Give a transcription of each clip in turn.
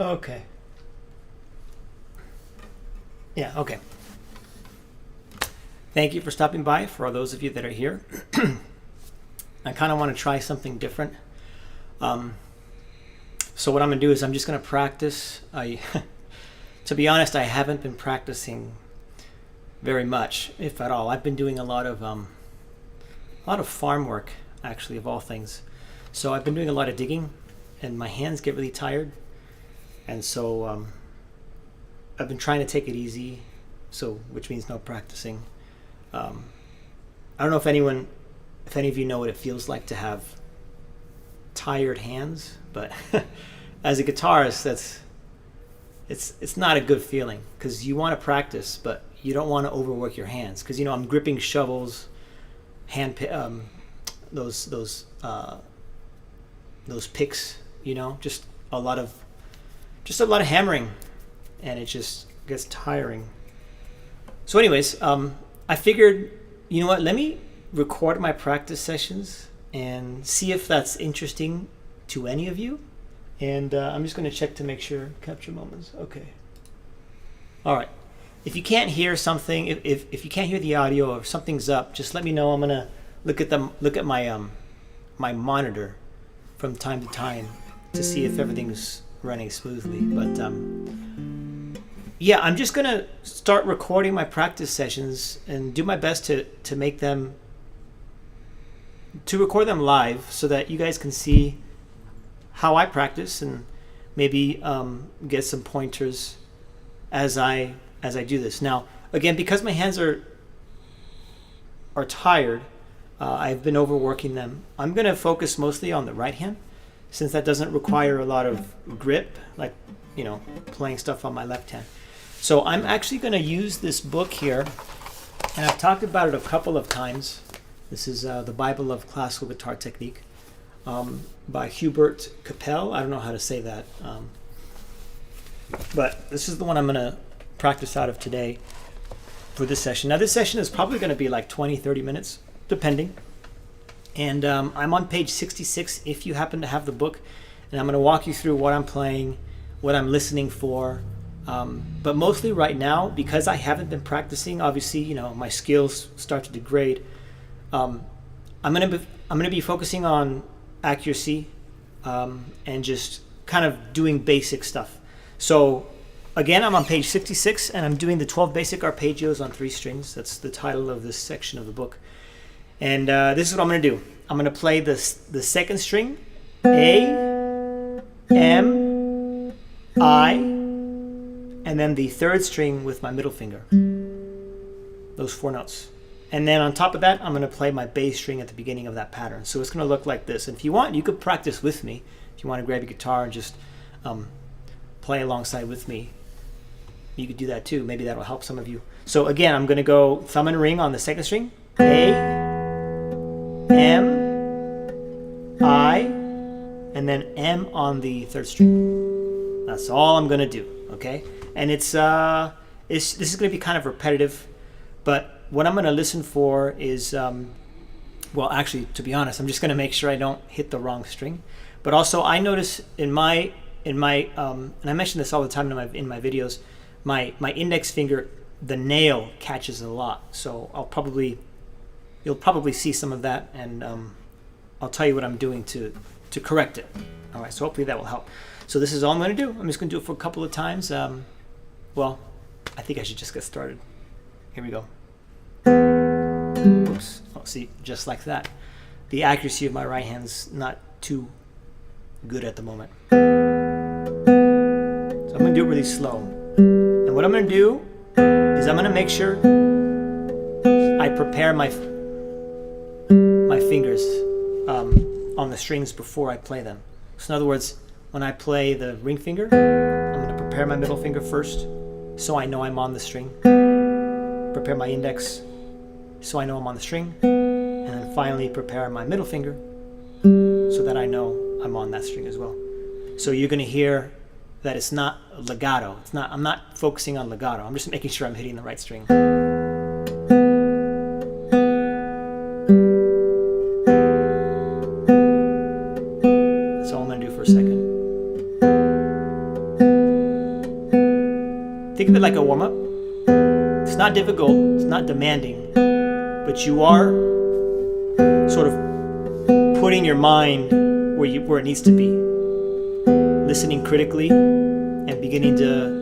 Okay. Yeah, okay. Thank you for stopping by. For all those of you that are here, I kind of want to try something different. So what I'm going to do is I'm just going to practice. To be honest, I haven't been practicing very much, if at all. I've been doing a lot of farm work, actually, of all things. So I've been doing a lot of digging, and my hands get really tired. And so I've been trying to take it easy, which means no practicing. I don't know if any of you know what it feels like to have tired hands, but as a guitarist, it's not a good feeling, because you want to practice, but you don't want to overwork your hands, because I'm gripping shovels, those picks, just a lot of hammering, and it just gets tiring. So anyways, I figured, you know what, let me record my practice sessions and see if that's interesting to any of you. And I'm just going to check to make sure. Capture moments. Okay. All right. If you can't hear something, if you can't hear the audio or something's up, just let me know. I'm going to look at my my monitor from time to time to see if everything's running smoothly. But yeah, I'm just going to start recording my practice sessions and do my best to record them live so that you guys can see how I practice, and maybe get some pointers as I do this. Now, again, because my hands are tired, I've been overworking them. I'm going to focus mostly on the right hand, since that doesn't require a lot of grip, like playing stuff on my left hand. So I'm actually going to use this book here, and I've talked about it a couple of times. This is the Bible of Classical Guitar Technique, by Hubert Capel. I don't know how to say that, but this is the one I'm going to practice out of today for this session. Now, this session is probably going to be like 20-30 minutes, depending. And I'm on page 66 if you happen to have the book, and I'm going to walk you through what I'm playing, what I'm listening for. But mostly right now, because I haven't been practicing, obviously, my skills start to degrade. I'm going to be focusing on accuracy, and just kind of doing basic stuff. So again, I'm on page 66, and I'm doing the 12 basic arpeggios on 3 strings. That's the title of this section of the book. And this is what I'm going to do. I'm going to play the second string, A, M, I, and then the third string with my middle finger. Those 4 notes. And then on top of that, I'm going to play my bass string at the beginning of that pattern. So it's going to look like this. And if you want, you could practice with me. If you want to grab your guitar and just play alongside with me, you could do that too. Maybe that'll help some of you. So again, I'm going to go thumb and ring on the second string. A, M, I, and then M on the third string. That's all I'm going to do, okay? And this is going to be kind of repetitive, but what I'm going to listen for is, well, actually, to be honest, I'm just going to make sure I don't hit the wrong string. But also, I notice in my, and I mention this all the time in my videos, my index finger, the nail catches a lot. So you'll probably see some of that, and I'll tell you what I'm doing to correct it. All right, so hopefully that will help. So this is all I'm going to do. I'm just going to do it for a couple of times. Well, I think I should just get started. Here we go. Oops. Oh, see, just like that. The accuracy of my right hand's not too good at the moment. So I'm going to do it really slow. And what I'm going to do is I'm going to make sure I prepare my fingers on the strings before I play them. So in other words, when I play the ring finger, I'm going to prepare my middle finger first so I know I'm on the string. Prepare my index so I know I'm on the string, and then finally prepare my middle finger so that I know I'm on that string as well. So you're going to hear that it's not legato. I'm not focusing on legato. I'm just making sure I'm hitting the right string. That's all I'm going to do for a second. think of it like a warm-up. It's not difficult, it's not demanding, but you are sort of putting your mind where it needs to be, listening critically and beginning to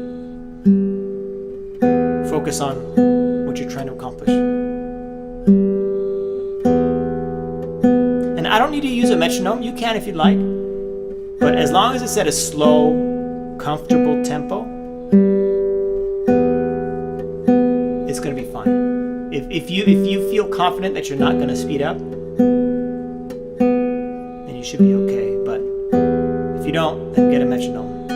focus on what you're trying to accomplish. And I don't need to use a metronome. You can if you'd like, but as long as it's at a slow, comfortable tempo, it's going to be fine. If you feel confident that you're not going to speed up, then you should be okay. But if you don't, then get a metronome.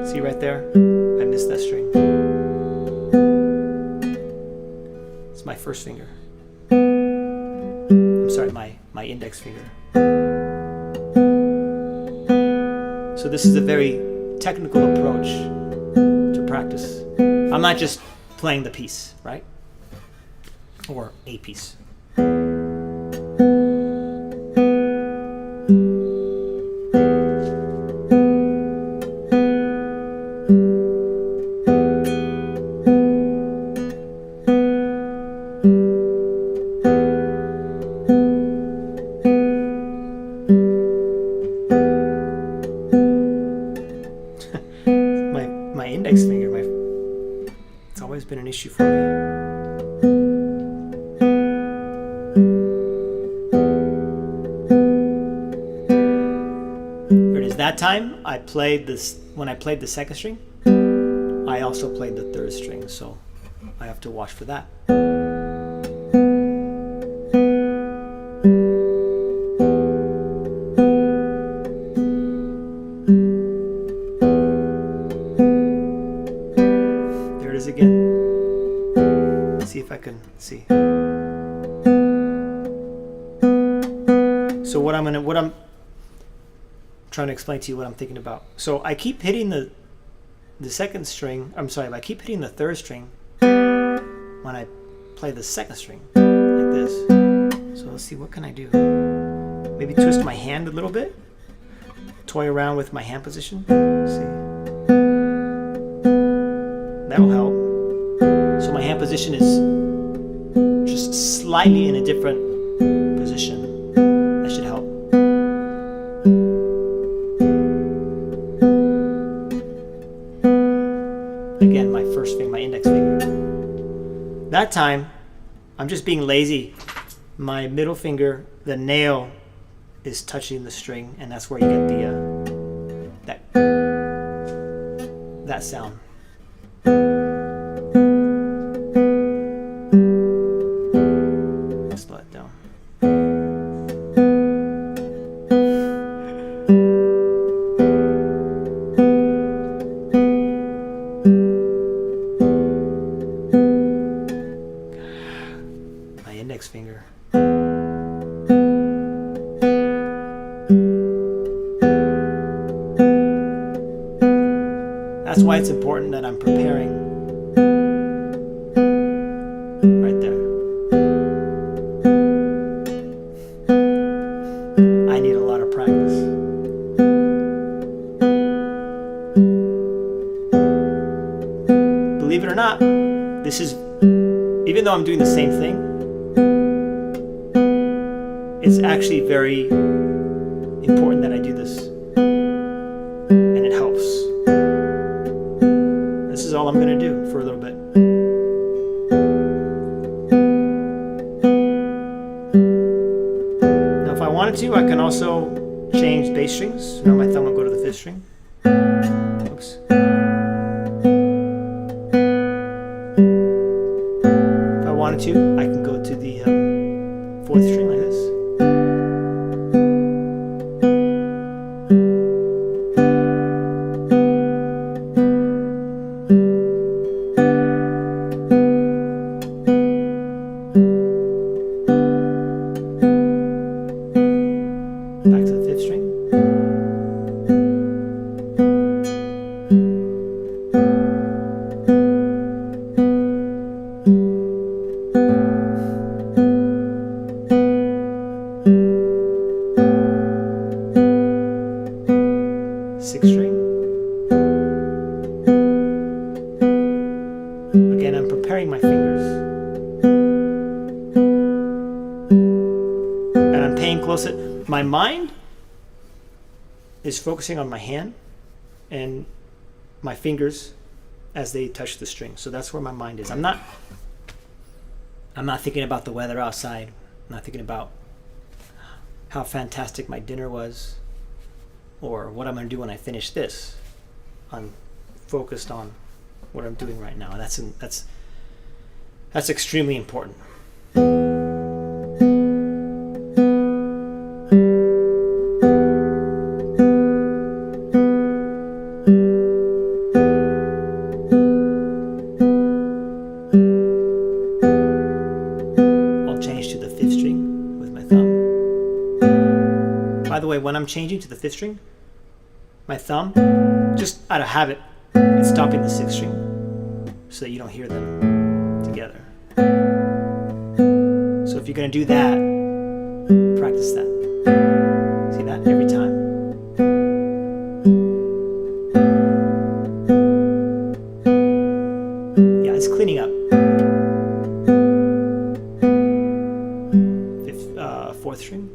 See right there? I missed that string. It's my first finger. I'm sorry, my index finger. So this is a very technical approach to practice. I'm not just playing the piece, right? Or a piece. My index finger, it's always been an issue for me. There it is. That time I played this, when I played the second string, I also played the third string, so I have to watch for that. Again. See if I can see. So what I'm trying to explain to you what I'm thinking about. So I keep hitting the second string. I'm sorry, I keep hitting the third string when I play the second string like this. So let's see, what can I do? Maybe twist my hand a little bit. Toy around with my hand position. Let's see. That'll help. So my hand position is just slightly in a different position. That should help. Again, my first finger, my index finger. That time, I'm just being lazy. My middle finger, the nail, is touching the string, and that's where you get the that sound. Slow it down. My index finger. That's why it's important that I'm preparing right there. I need a lot of practice. Believe it or not, this is, even though I'm doing the same thing, it's actually very important that I do this. And it helps. This is all I'm going to do for a little bit. Now if I wanted to, I can also change bass strings. Now my thumb will go to the fifth string. Oops. If I wanted to, I can go to the fourth string like this. Back to the fifth string. paying close. My mind is focusing on my hand and my fingers as they touch the string. So that's where my mind is. I'm not thinking about the weather outside. I'm not thinking about how fantastic my dinner was or what I'm going to do when I finish this. I'm focused on what I'm doing right now. And that's extremely important. By the way, when I'm changing to the 5th string, my thumb, just out of habit, it's stopping the 6th string so that you don't hear them together. So if you're going to do that, practice that. See that? Every time. Yeah, it's cleaning up. 4th string.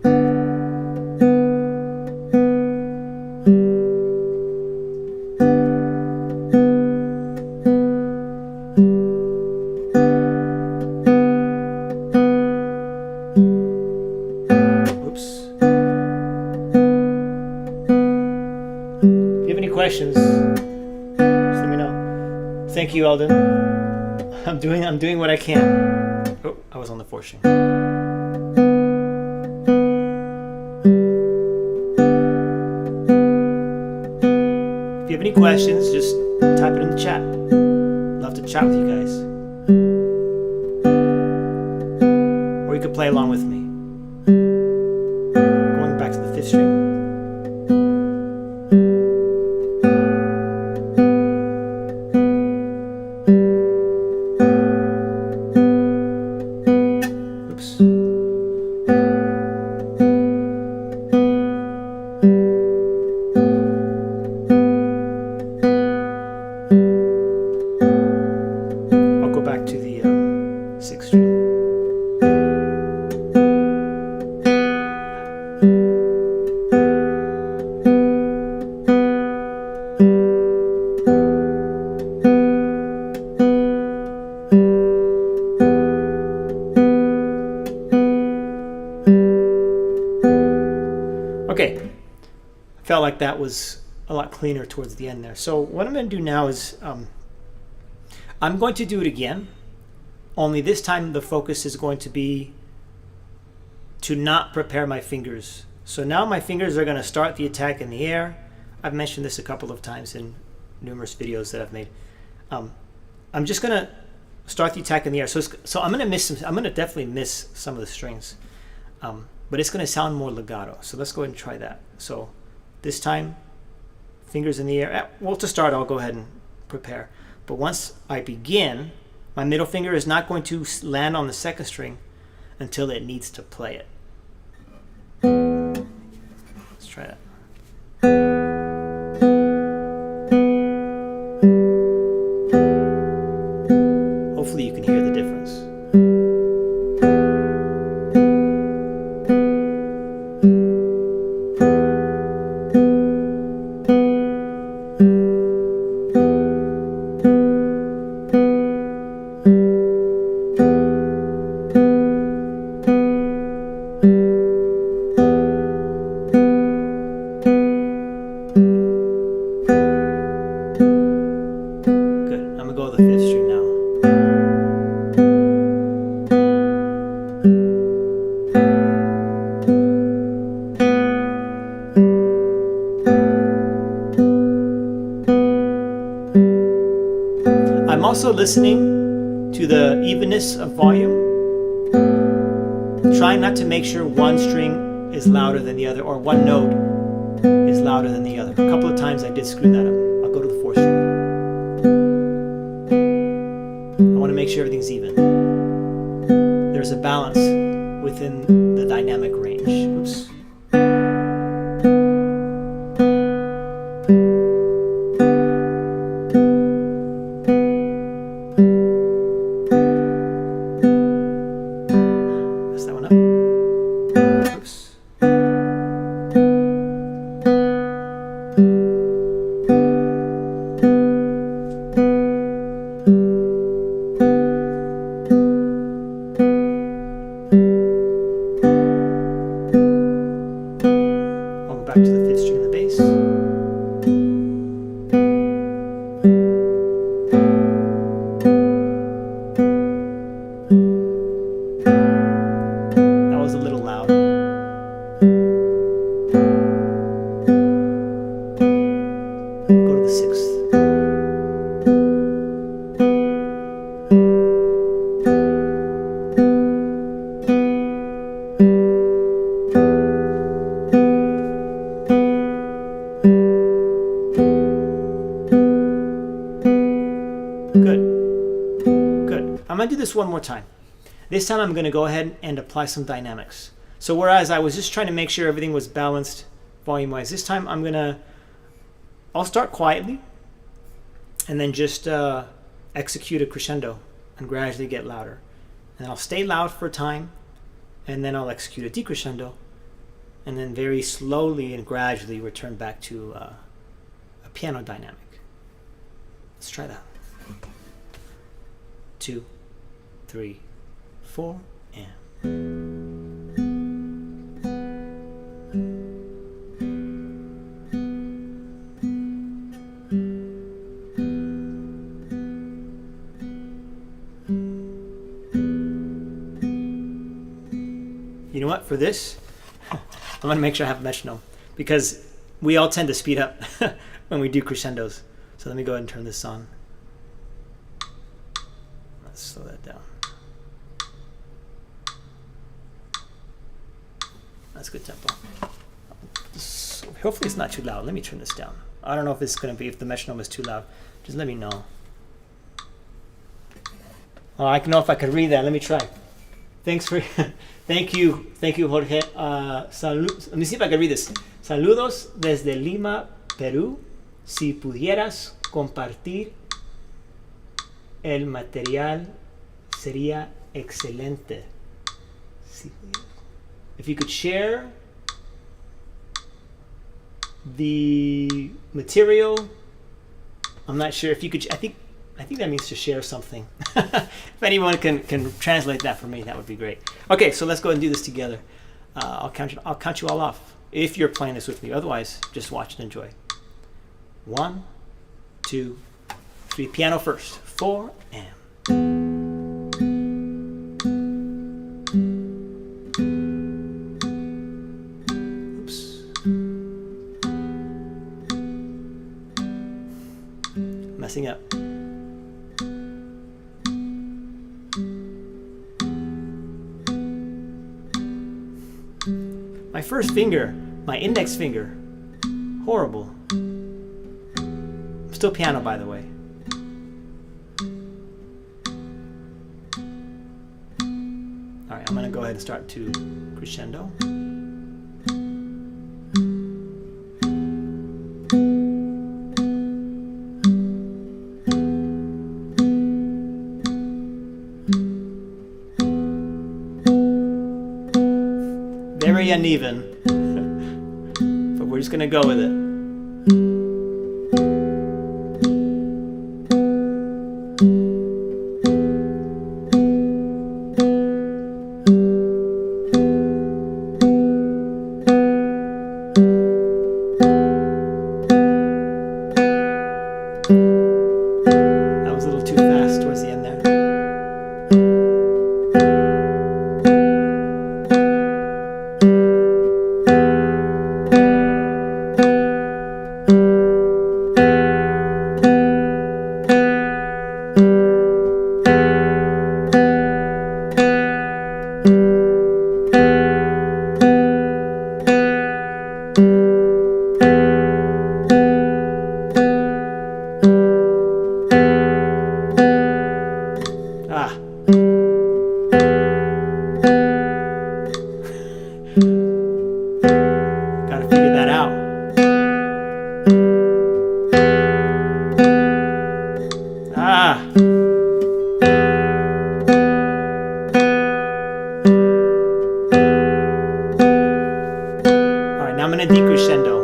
Questions, just let me know. Thank you, Eldon. I'm doing what I can. Oh, I was on the 4th string. If you have any questions, just type it in the chat. Love to chat with you guys. Or you could play along with me. Going back to the 5th string. Back to the 6th string. Okay, I felt like that was a lot cleaner towards the end there. So what I'm going to do now is I'm going to do it again, only this time the focus is going to be to not prepare my fingers. So now my fingers are going to start the attack in the air. I've mentioned this a couple of times in numerous videos that I've made. I'm just going to start the attack in the air. So I'm going to definitely miss some of the strings, but it's going to sound more legato. So let's go ahead and try that. So this time, fingers in the air. Well, to start, I'll go ahead and prepare. But once I begin, my middle finger is not going to land on the 2nd string until it needs to play it. Let's try that. Hopefully you can hear the difference. I'm also listening to the evenness of volume, trying not to make sure one string is louder than the other or one note is louder than the other. A couple of times I did screw that up. I'll go to the 4th string. I want to make sure everything's even. There's a balance within the dynamic range. Oops. back to the fifth string of the bass. That was a little loud. Go to the sixth. I'm going to do this one more time. This time I'm going to go ahead and apply some dynamics. So whereas I was just trying to make sure everything was balanced volume-wise, this time I'll start quietly and then just execute a crescendo and gradually get louder. And I'll stay loud for a time and then I'll execute a decrescendo and then very slowly and gradually return back to a piano dynamic. Let's try that. 2, 3, 4, and. You know what? For this, I'm going to make sure I have a metronome because we all tend to speed up when we do crescendos. So let me go ahead and turn this on. Let's slow that down. That's good tempo. So hopefully it's not too loud. Let me turn this down. I don't know if it's going to be, if the metronome is too loud. Just let me know. Oh, I don't know if I could read that. Let me try. Thanks for, thank you, Jorge. Let me see if I can read this. Saludos desde Lima, Perú. Si pudieras compartir el material sería excelente. If you could share the material, I'm not sure if you could. I think that means to share something. If anyone can translate that for me, that would be great. Okay, so let's go ahead and do this together. I'll count you all off if you're playing this with me. Otherwise, just watch and enjoy. 1, 2, 3. Piano first. 4 and. Messing up. My first finger, my index finger, horrible. I'm still piano, by the way. All right, I'm gonna go ahead and start to crescendo. Very uneven, but we're just gonna go with it. That was a little too fast towards the end there. Gotta figure that out. All right, now I'm gonna decrescendo.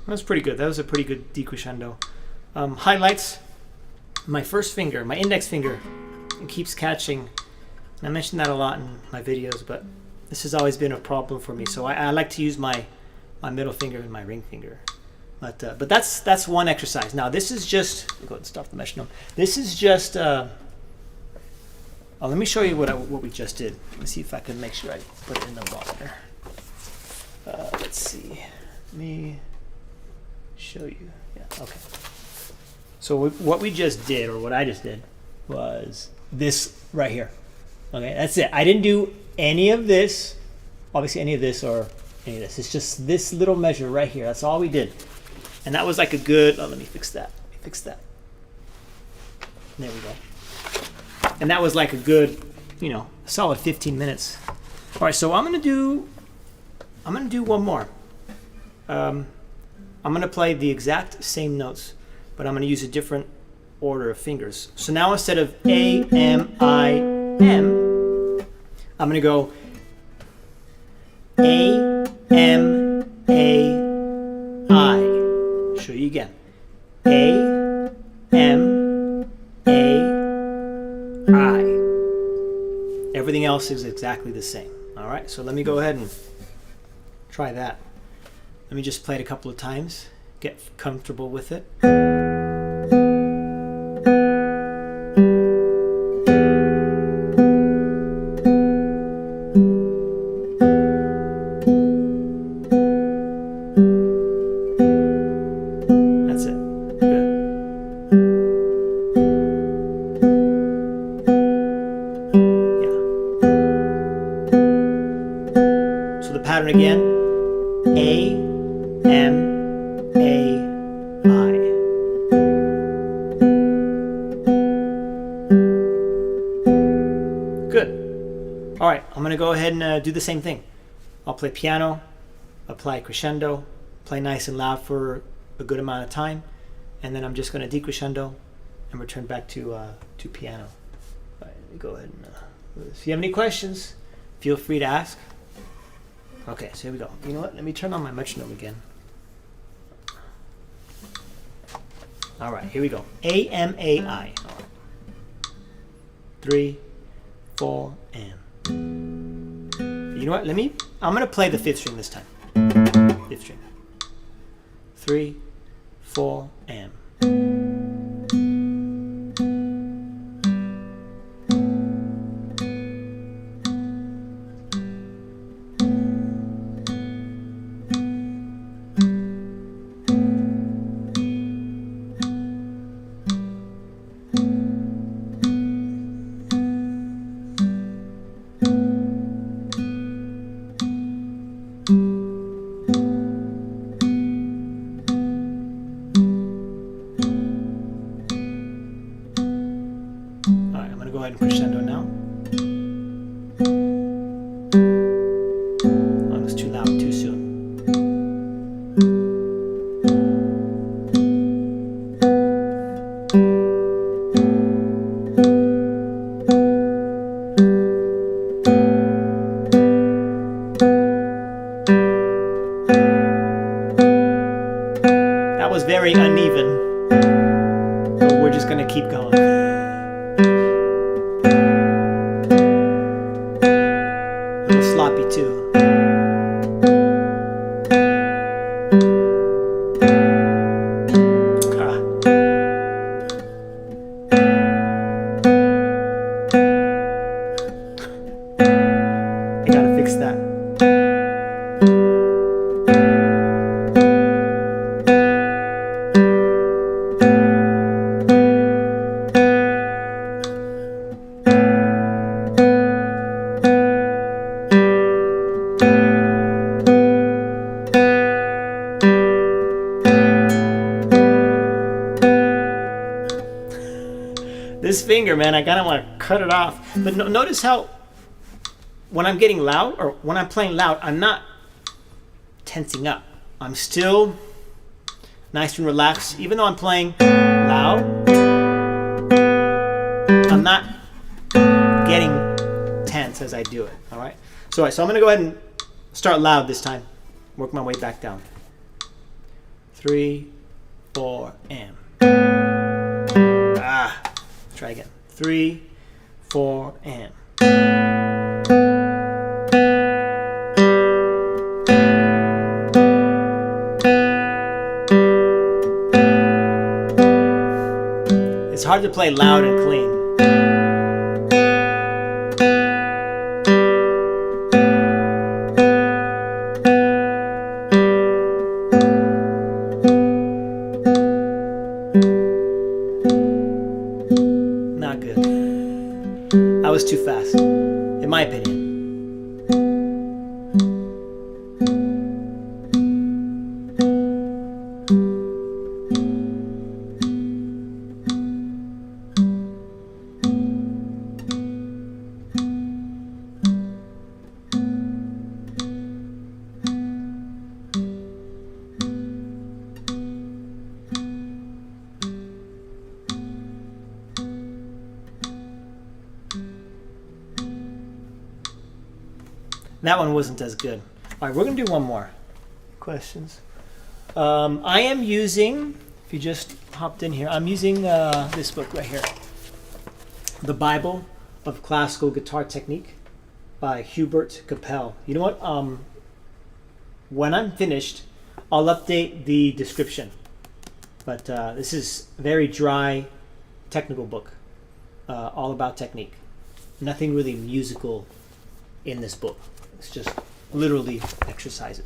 That's pretty good. That was a pretty good decrescendo. Highlights. My first finger, my index finger, it keeps catching. And I mentioned that a lot in my videos, but this has always been a problem for me. So I like to use my middle finger and my ring finger. But that's one exercise. Now this is just, go ahead and stop the metronome. This is just, let me show you what we just did. Let's see if I can make sure I put it in the monitor. Let's see. Let me show you. Yeah, okay. So what we just did, or what I just did, was this right here. Okay, that's it. I didn't do any of this, obviously any of this or any of this. It's just this little measure right here. That's all we did. And that was like a good, let me fix that. There we go. And that was like a good, solid 15 minutes. All right, so I'm gonna do one more. I'm gonna play the exact same notes, but I'm gonna use a different order of fingers. So now instead of A, M, I, M, I'm gonna go A, M, A, I. Show you again. A, M, A, I. Everything else is exactly the same. All right, so let me go ahead and try that. Let me just play it a couple of times, get comfortable with it. That's it. Good. Yeah. So the pattern again. A, M, A, I. Good. All right, I'm going to go ahead and do the same thing. I'll play piano, apply crescendo, play nice and loud for a good amount of time, and then I'm just going to decrescendo and return back to piano. All right, let me go ahead and if you have any questions, feel free to ask. Okay, so here we go. You know what? Let me turn on my metronome again. All right, here we go. A, M, A, I. 3, 4, and. You know what? I'm going to play the 5th string this time. 5th string. 3, 4, and. Go ahead and crescendo now. Oh, it was too loud, too soon. That was very uneven, but we're just going to keep going. Sloppy too. I gotta fix that. This finger, man, I kind of want to cut it off. But notice how when I'm getting loud, or when I'm playing loud, I'm not tensing up. I'm still nice and relaxed. Even though I'm playing loud, I'm not getting tense as I do it, all right? So I'm going to go ahead and start loud this time. Work my way back down. 3, 4, and. Try again. 3, 4, and. It's hard to play loud and clean. Not good. I was too fast, in my opinion. That one wasn't as good. All right, we're going to do one more. Questions? I am using, if you just hopped in here, I'm using this book right here. The Bible of Classical Guitar Technique by Hubert Capel. You know what? When I'm finished, I'll update the description. But this is a very dry, technical book. All about technique. Nothing really musical in this book. It's just literally exercises.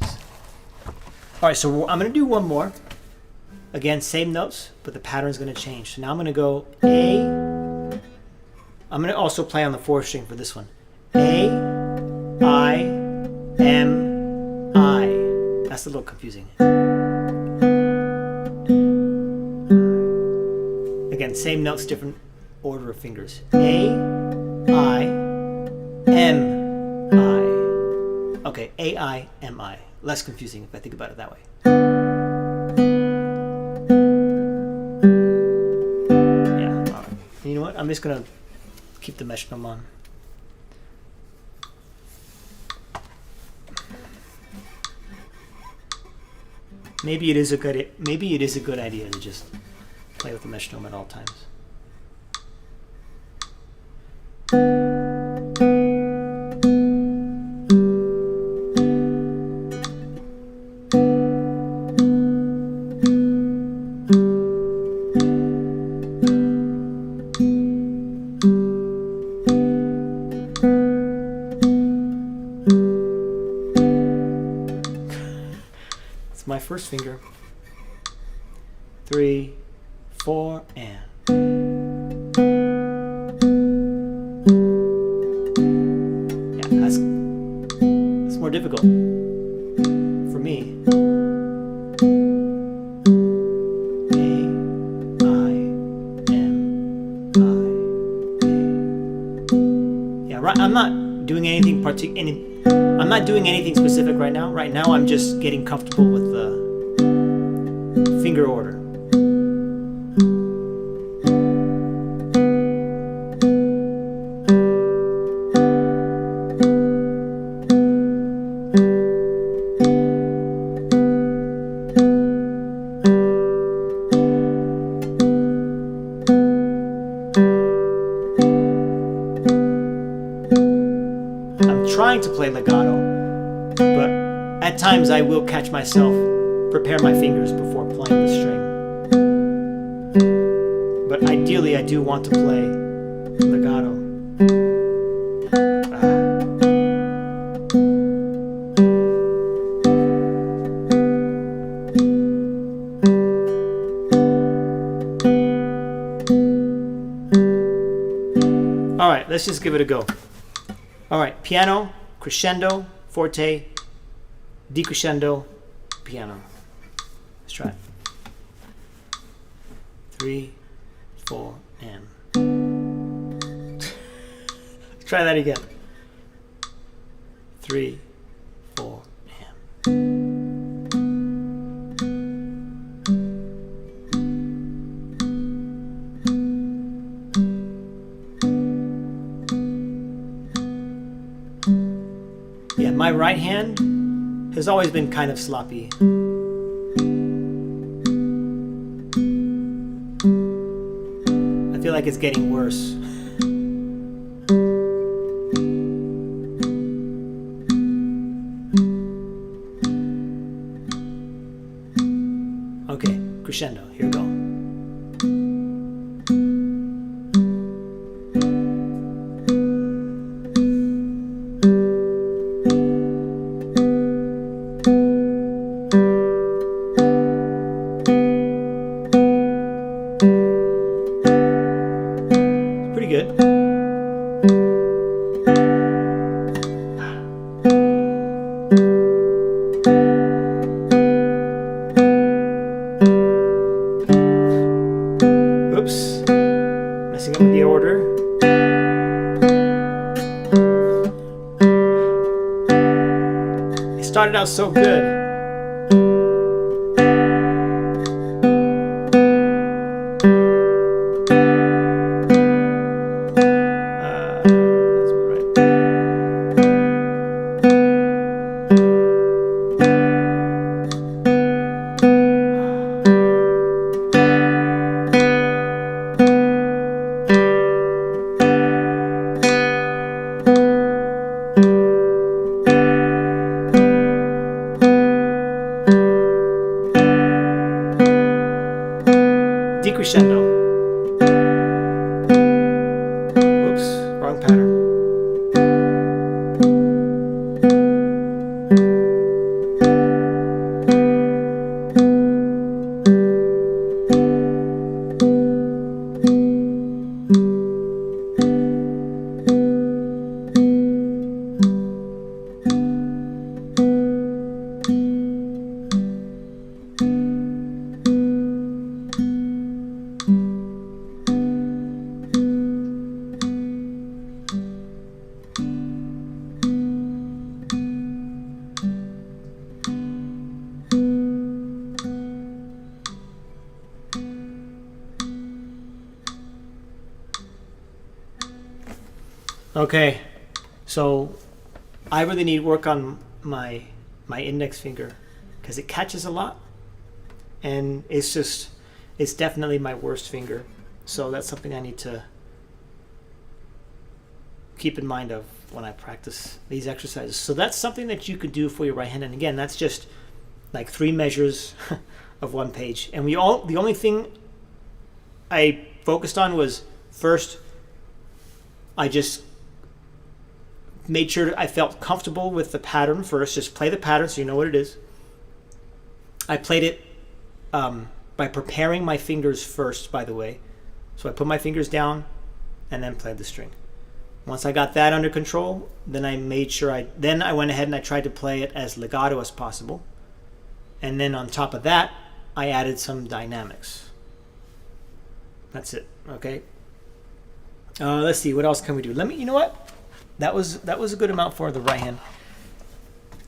All right, so I'm going to do one more. Again, same notes, but the pattern's going to change. So now I'm going to go A. I'm going to also play on the 4th string for this one. A, I, M, I. That's a little confusing. Again, same notes, different order of fingers. A, I, M, I. Okay, A-I-M-I. Less confusing if I think about it that way. Yeah, all right. You know what? I'm just going to keep the metronome on. Maybe it is a good idea to just play with the metronome at all times. My first finger. 3, 4, and. Yeah, that's more difficult for me. A, I, M, I, A. Yeah, right. I'm not doing anything I'm not doing anything specific right now. Right now, I'm just getting comfortable with the finger order. I'm trying to play legato, but at times I will catch myself, prepare my fingers before playing the string. But ideally, I do want to play legato. All right, let's just give it a go. All right, piano, crescendo, forte, decrescendo, piano. Let's try it. 3, 4, and. Let's try that again. 3, 4, and. Yeah, my right hand has always been kind of sloppy. feel like it's getting worse. Okay, crescendo. Here we go. Pretty good. Oops, messing up with the order. It started out so good. That's right. Decrescendo. Whoops, wrong pattern. Okay, so I really need work on my index finger because it catches a lot, and it's definitely my worst finger. So that's something I need to keep in mind of when I practice these exercises. So that's something that you could do for your right hand. And again, that's just like 3 measures of 1 page. And the only thing I focused on was first, I just made sure I felt comfortable with the pattern first. Just play the pattern so you know what it is. I played it by preparing my fingers first, by the way. So I put my fingers down and then played the string. Once I got that under control, then I made sure I went ahead and I tried to play it as legato as possible. And then on top of that, I added some dynamics. That's it, okay? Let's see, what else can we do? You know what? That was a good amount for the right hand.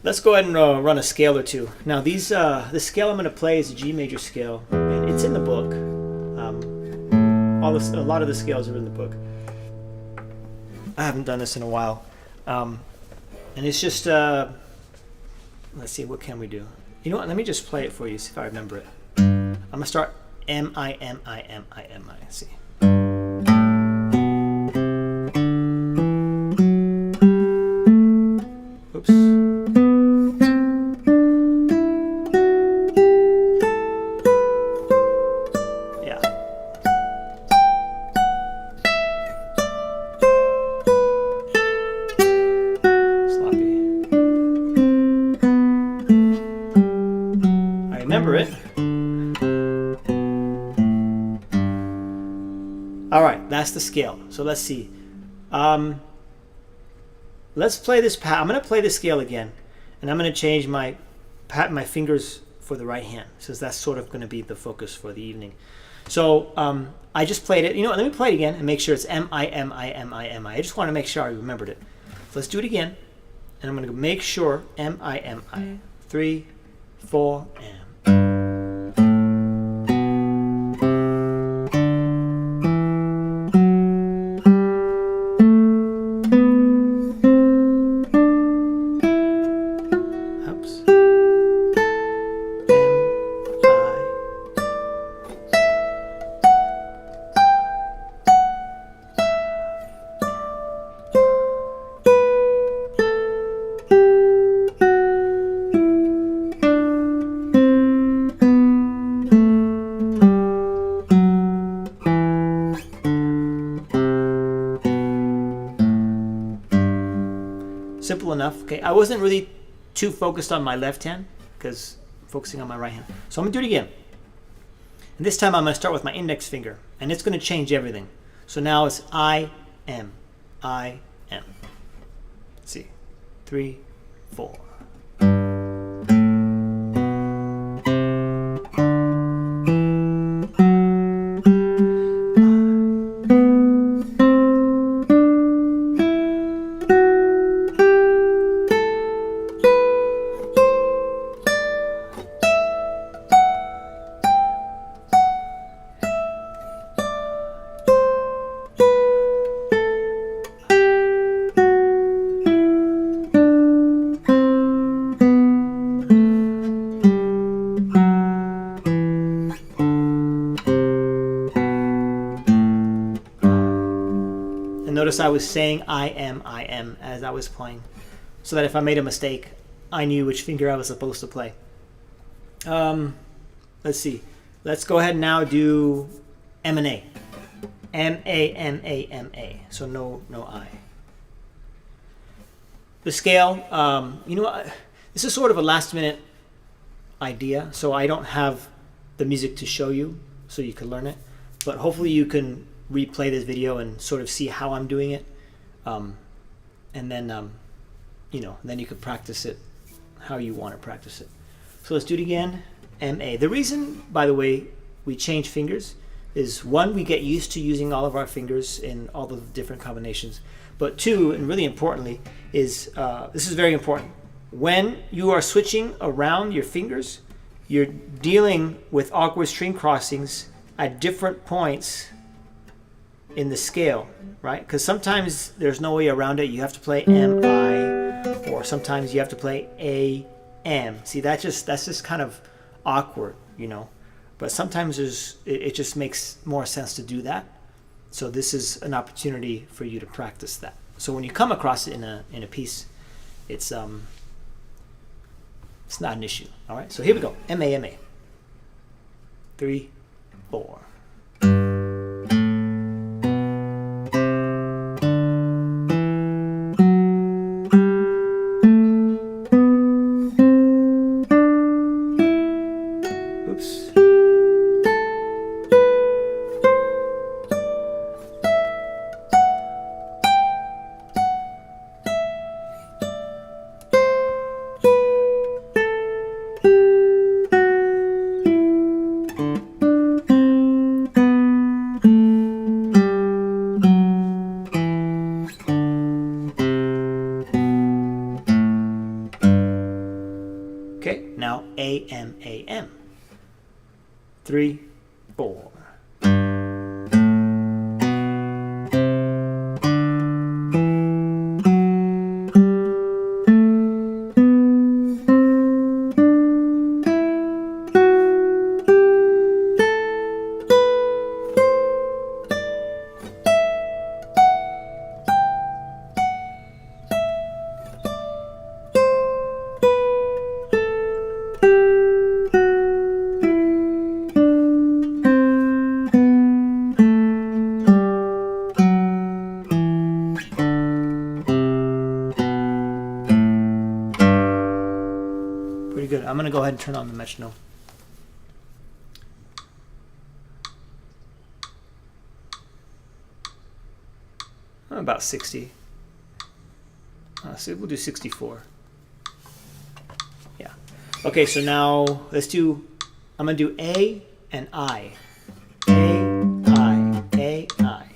Let's go ahead and run a scale or two. Now this scale I'm going to play is a G major scale, and it's in the book. A lot of the scales are in the book. I haven't done this in a while, and it's just let's see, what can we do? You know what? Let me just play it for you, see if I remember it. I'm gonna start M-I-M-I-M-I-M-I. See. Oops. Yeah. Sloppy. I remember it. All right, that's the scale. So let's see. Let's play this. I'm going to play the scale again, and I'm going to change my fingers for the right hand, since that's sort of going to be the focus for the evening. So I just played it. You know what? Let me play it again and make sure it's M-I-M-I-M-I-M-I. I just want to make sure I remembered it. So let's do it again, and I'm going to make sure M-I-M-I. 3, 4, and. simple enough. Okay, I wasn't really too focused on my left hand because I'm focusing on my right hand. So I'm gonna do it again. And this time I'm gonna start with my index finger, and it's gonna change everything. So now it's I am. Let's see, 3, 4. Notice I was saying I am as I was playing, so that if I made a mistake, I knew which finger I was supposed to play. Let's see. Let's go ahead and now do M and A. M-A-M-A-M-A. So no I. The scale, you know, this is sort of a last minute idea, so I don't have the music to show you so you can learn it, but hopefully you can replay this video and sort of see how I'm doing it, and then you know, then you could practice it how you want to practice it. So let's do it again. M-A. The reason, by the way, we change fingers is, one, we get used to using all of our fingers in all the different combinations, but two, and really importantly, is this is very important. When you are switching around your fingers, you're dealing with awkward string crossings at different points in the scale, right? Because sometimes there's no way around it. You have to play M-I, or sometimes you have to play A-M. See, that's just kind of awkward, you know. But sometimes it just makes more sense to do that. So this is an opportunity for you to practice that. So when you come across it in a piece, it's not an issue. All right. So here we go. M-A-M-A. 3, 4. Okay, now A-M-A-M. 3, 4. Pretty good. I'm going to go ahead and turn on the metronome. About 60. So we'll do 64. Yeah. Okay, so now let's do, I'm going to do A and I. A, I.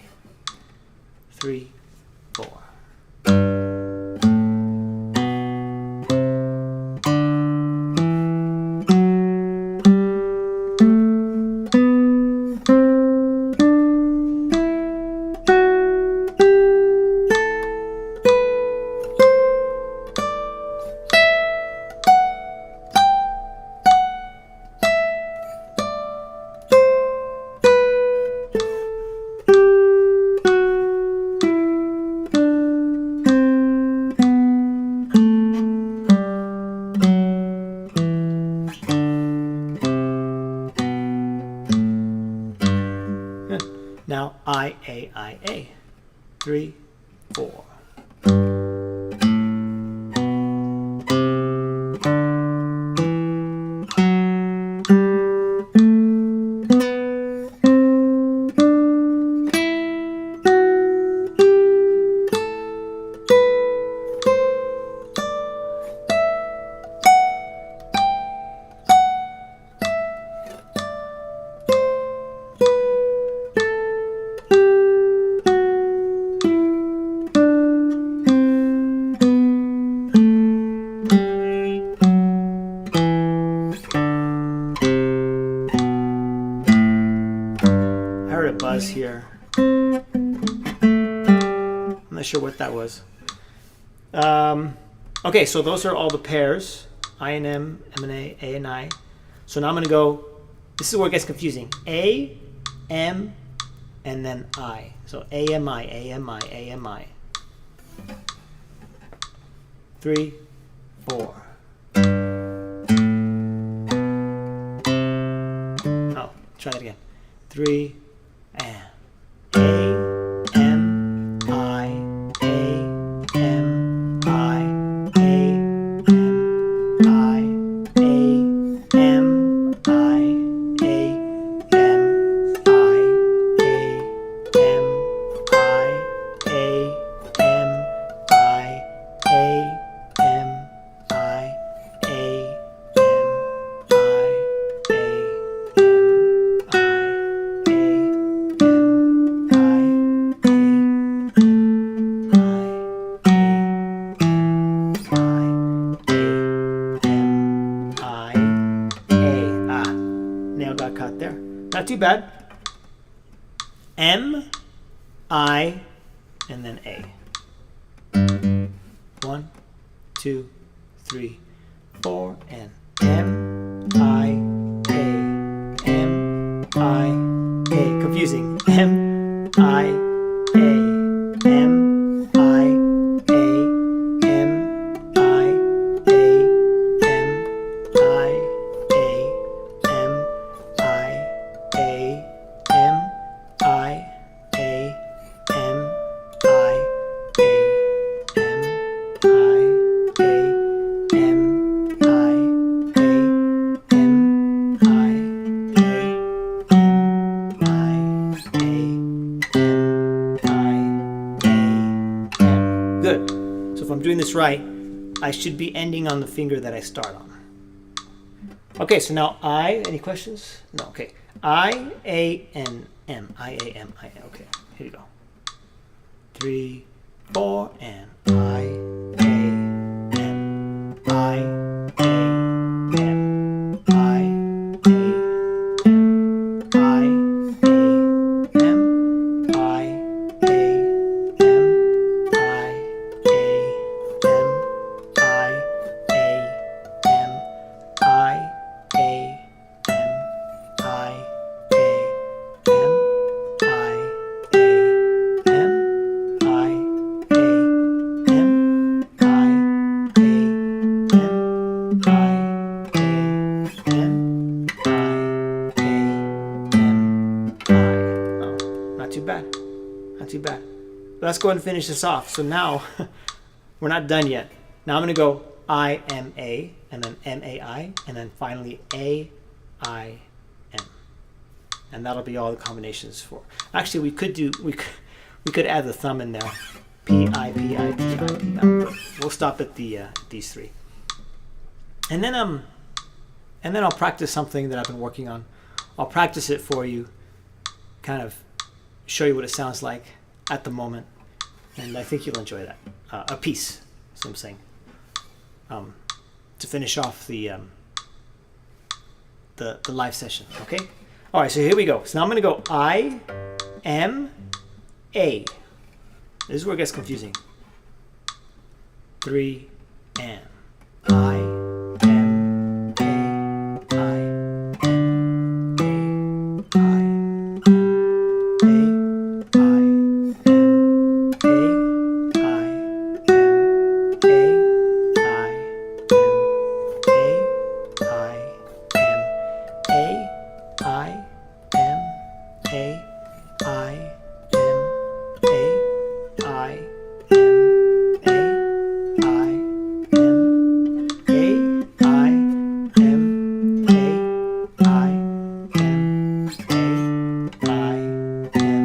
3, 4. Now I, A. 3, 4. heard a buzz here. I'm not sure what that was. Okay, so those are all the pairs. I and M, M and A and I. So now I'm going to go, this is where it gets confusing. A, M, and then I. So AMI, AMI, AMI. 3, 4. Oh, try that again. 3 and A, M, I, A, M, I, A, M, I, A, M, I, A, M, I, A, M, I, A, M, I, A, M, I, A, got caught there. Not too bad. M, I, and then A. 1, 2, 3, 4, and M, I, A, M, I, A. Confusing. M, I, A, M, I, A, M, I, A, M, I, A, M, I, A, M, I, A, M, I, A, M, I, A, M, I, A, M, I, A, M, I, A, M. Good. So if I'm doing this right, I should be ending on the finger that I start on. Okay, so now I, any questions? No, okay. I, A, N, M. I, A, M, I, N. Okay, here you go. 3, 4, and I, A, M, I, A, M, I, A, M, I, A, M, I, A, M, I, A, M, I, A, M, I, A, M, I, A, M, I, A, M, I, A, M, I, A, M, I, A, M, I, A, M, I. Oh, not too bad. Not too bad. Let's go ahead and finish this off. So now, we're not done yet. Now I'm going to go I, M, A, and then M, A, I, and then finally A, I, M. And that'll be all the combinations for. Actually, we could add the thumb in there. P, I, P, I, P, I, P, I. We'll stop at these three. And then I'll practice something that I've been working on. I'll practice it for you, kind of show you what it sounds like at the moment, and I think you'll enjoy that. A piece, that's what I'm saying. To finish off the live session, okay? All right, so here we go. So now I'm going to go I, M, A. This is where it gets confusing. 3, and I, M, A, I, M, A, I, M, A, I, M, A, I, M, A, I, M, A, I, M, A, I, M, A, I, M, A, I, M, A, I, M, A, I, M, A, I, M,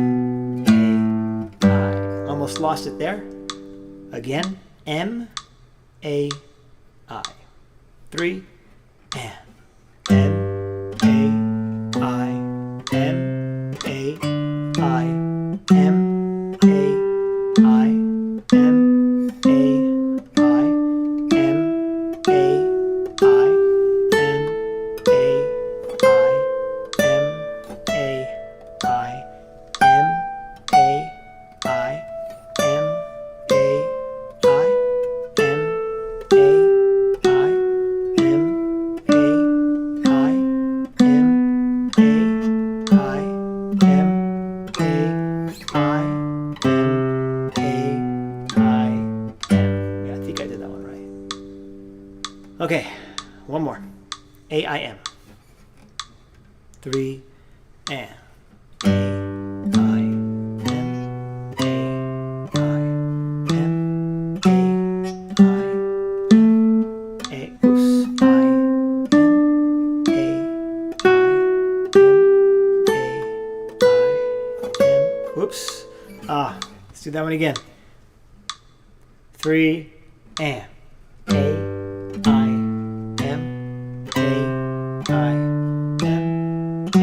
A, I. Almost lost it there. Again, M, A, I. 3, and M, A, I, M, A, I, M, A, I, M, A, I, M, A, I, M, A, I, M, A, I, A-I-M. 3 and A-I-M, A-I-M, A-I-M, oops, I-M, A-I-M, A-I-M, whoops. Let's do that one again. 3 and A-I-M, A-I-M, A-I-M, A-I-M,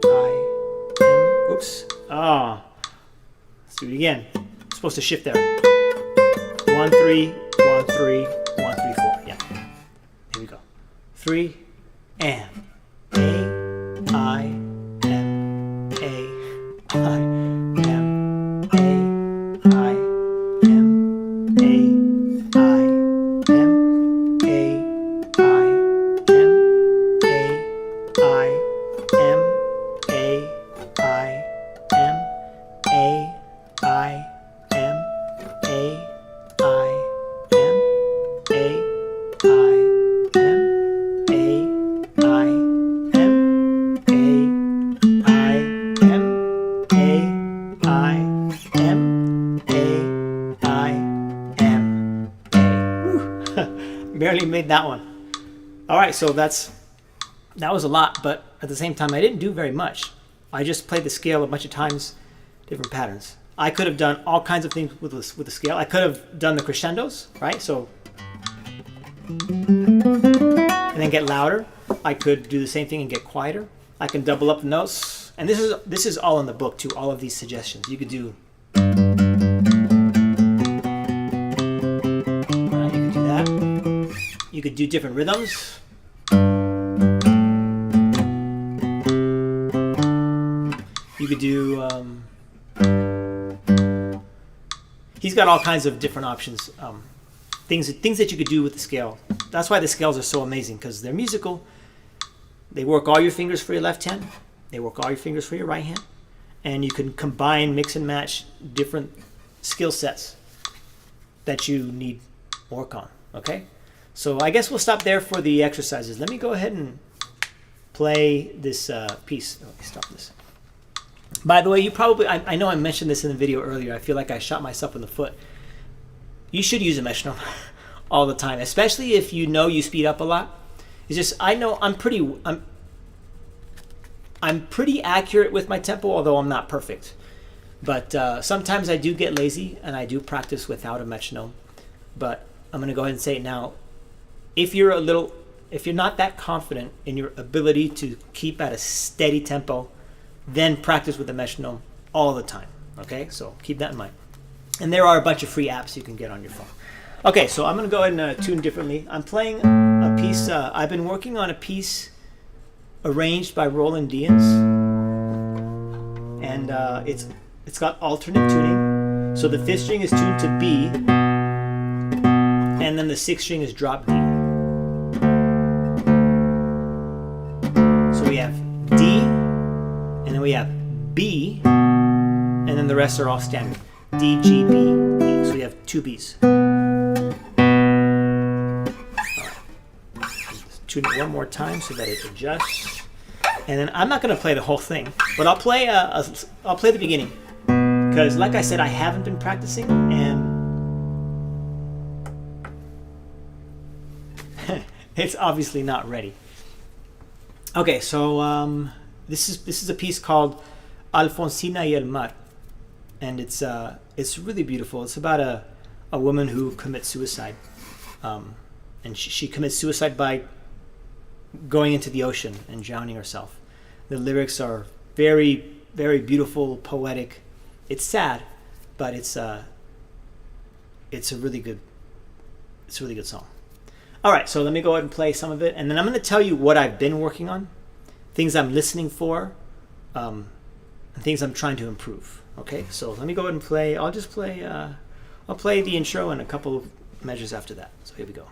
A-I-M, oops. Let's do it again. It's supposed to shift there. 1, 3, 1, 3, 1, 3, 4. Yeah. Here we go. 3 and A-I-M, A-I-M, A-I-M, A-I-M, A-I-M, A-I-M, A-I-M, A-I-M, A-I-M, Barely made that one. All right, so that was a lot, but at the same time, I didn't do very much. I just played the scale a bunch of times, different patterns. I could have done all kinds of things with the scale. I could have done the crescendos, right? So, and then get louder. I could do the same thing and get quieter. I can double up the notes, and this is all in the book too. All of these suggestions you could do. You could do that. You could do different rhythms. You could do. He's got all kinds of different options. Things that you could do with the scale. That's why the scales are so amazing, because they're musical. They work all your fingers for your left hand. They work all your fingers for your right hand. And you can combine, mix and match different skill sets that you need work on. Okay? So I guess we'll stop there for the exercises. Let me go ahead and play this piece. Let me stop this. By the way, you probably, I know I mentioned this in the video earlier. I feel like I shot myself in the foot. You should use a metronome all the time, especially if you know you speed up a lot. It's just, I know I'm pretty accurate with my tempo, although I'm not perfect. But sometimes I do get lazy and I do practice without a metronome. But I'm going to go ahead and say it now. If you're not that confident in your ability to keep at a steady tempo, then practice with the metronome all the time. Okay, so keep that in mind. And there are a bunch of free apps you can get on your phone. Okay, so I'm going to go ahead and tune differently. I'm playing a piece. I've been working on a piece arranged by Roland Diaz, and it's got alternate tuning. So the fifth string is tuned to B, and then the sixth string is drop D. So we have D, and then we have B, and then the rest are all standard. D, G, B, E. So we have two Bs. Tune it one more time so that it adjusts. And then I'm not going to play the whole thing, but I'll play the beginning, because like I said, I haven't been practicing, and it's obviously not ready. Okay, so this is a piece called Alfonsina y el Mar, and it's really beautiful. It's about a woman who commits suicide, and she commits suicide by going into the ocean and drowning herself. The lyrics are very, very beautiful, poetic. It's sad, but it's a really good song. All right, so let me go ahead and play some of it, and then I'm going to tell you what I've been working on, things I'm listening for, and things I'm trying to improve. Okay, so let me go ahead and play. I'll play the intro and a couple of measures after that. So here we go.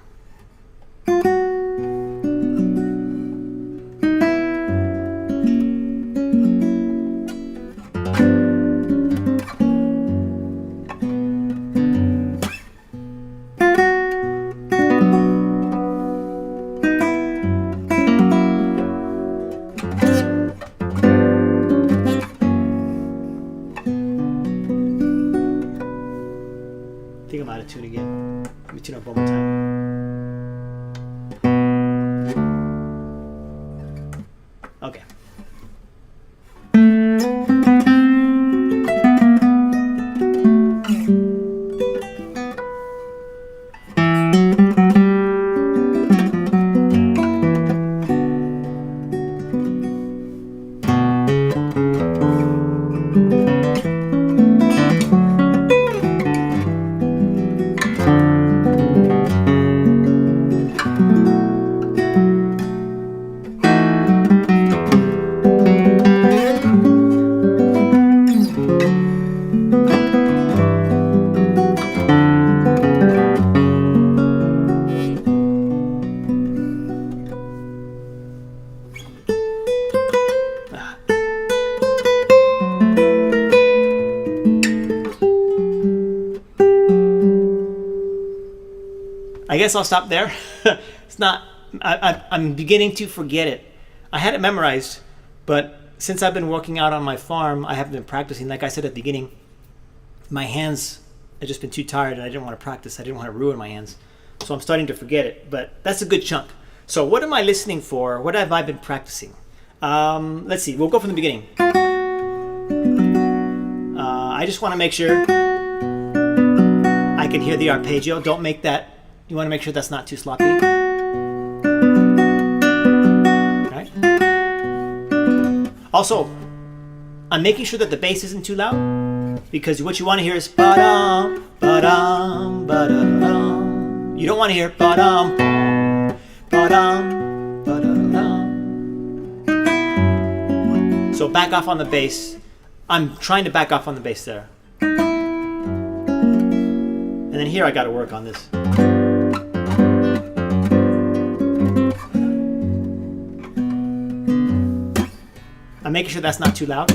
I guess I'll stop there. It's not. I'm beginning to forget it. I had it memorized, but since I've been working out on my farm, I haven't been practicing. Like I said at the beginning, my hands have just been too tired, and I didn't want to practice. I didn't want to ruin my hands, so I'm starting to forget it. But that's a good chunk. So what am I listening for? What have I been practicing? Let's see. We'll go from the beginning. I just want to make sure I can hear the arpeggio. Don't make that. You want to make sure that's not too sloppy. Right? Also, I'm making sure that the bass isn't too loud, because what you want to hear is ba-dum, ba-dum, ba-da-dum. You don't want to hear ba-dum, ba-dum, ba-da-dum. So back off on the bass. I'm trying to back off on the bass there. And then here I got to work on this. I'm making sure that's not too loud.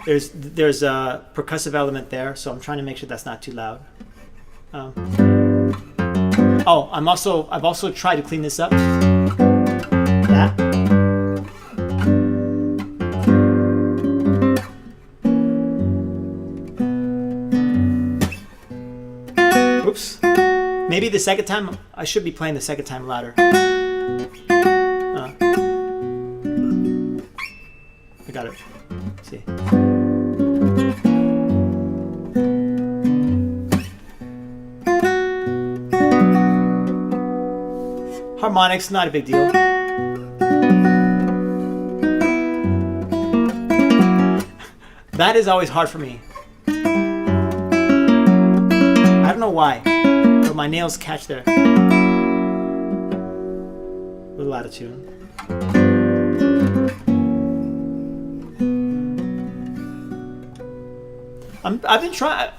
There's a percussive element there, so I'm trying to make sure that's not too loud. I've also tried to clean this up. That. Oops. Maybe the second time, I should be playing the second time louder. I got it. Let's see. Harmonics, not a big deal. That is always hard for me. I don't know why, but my nails catch there. Little out of tune. I've been trying,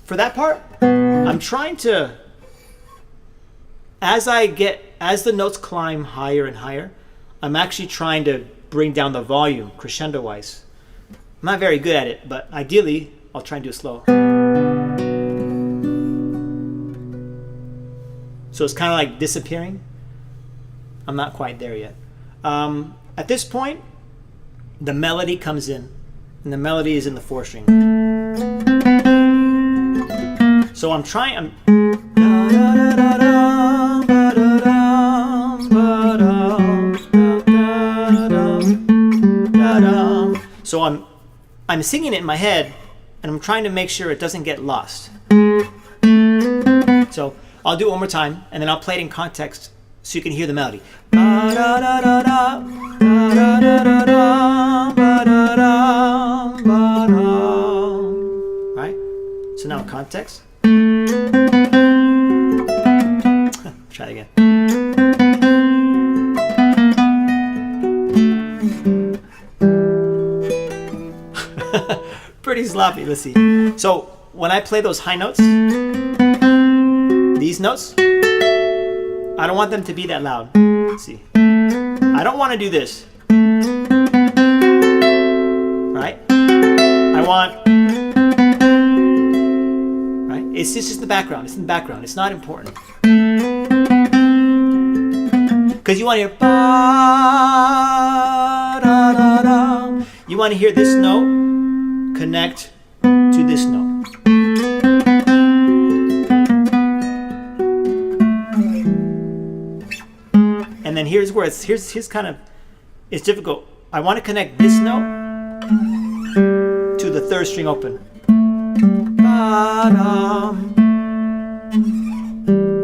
for that part, I'm trying to, as the notes climb higher and higher, I'm actually trying to bring down the volume crescendo-wise. I'm not very good at it, but ideally, I'll try and do it slow. So it's kind of like disappearing. I'm not quite there yet. At this point, the melody comes in, and the melody is in the 4-string. So I'm trying. So I'm singing it in my head, and I'm trying to make sure it doesn't get lost. So I'll do it one more time, and then I'll play it in context so you can hear the melody. Right? So now context. Try it again. Pretty sloppy. Let's see. So when I play those high notes, these notes, I don't want them to be that loud. Let's see. I don't want to do this. Right? I want. Right? It's just the background. It's in the background. It's not important. Because you want to hear. You want to hear this note connect to this note. And then here's where here's kind of, it's difficult. I want to connect this note to the 3rd string open.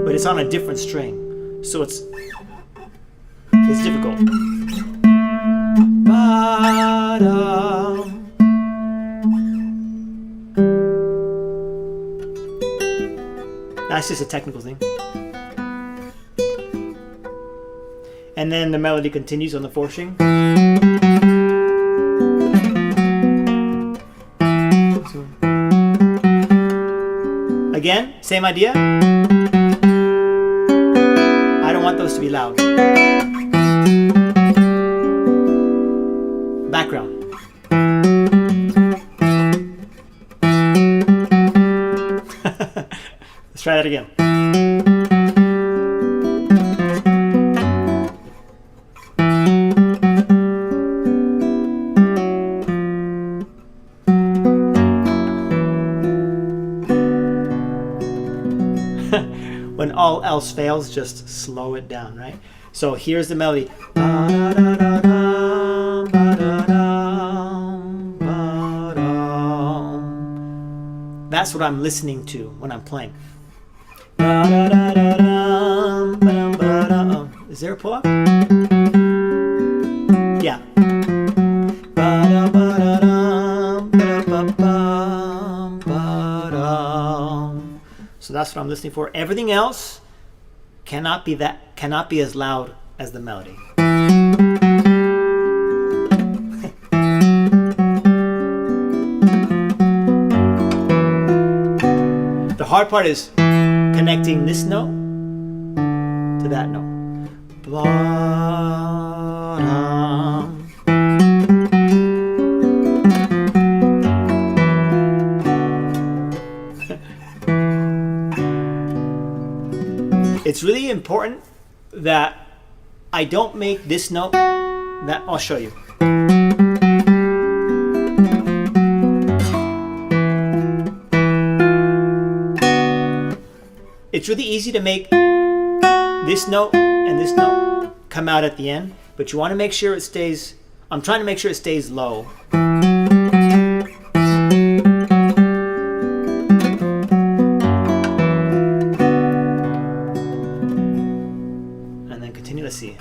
But it's on a different string. So it's difficult. That's just a technical thing. And then the melody continues on the 4th string. Again, same idea. I don't want those to be loud. Background. Let's try that again. else fails, just slow it down, right? So here's the melody. That's what I'm listening to when I'm playing. Is there a pull-up? Yeah. So that's what I'm listening for. Everything else cannot be as loud as the melody. The hard part is connecting this note to that note. It's really important that I don't make this note that I'll show you. It's really easy to make this note and this note come out at the end, but you want to make sure it stays, I'm trying to make sure it stays low. And then continue to see.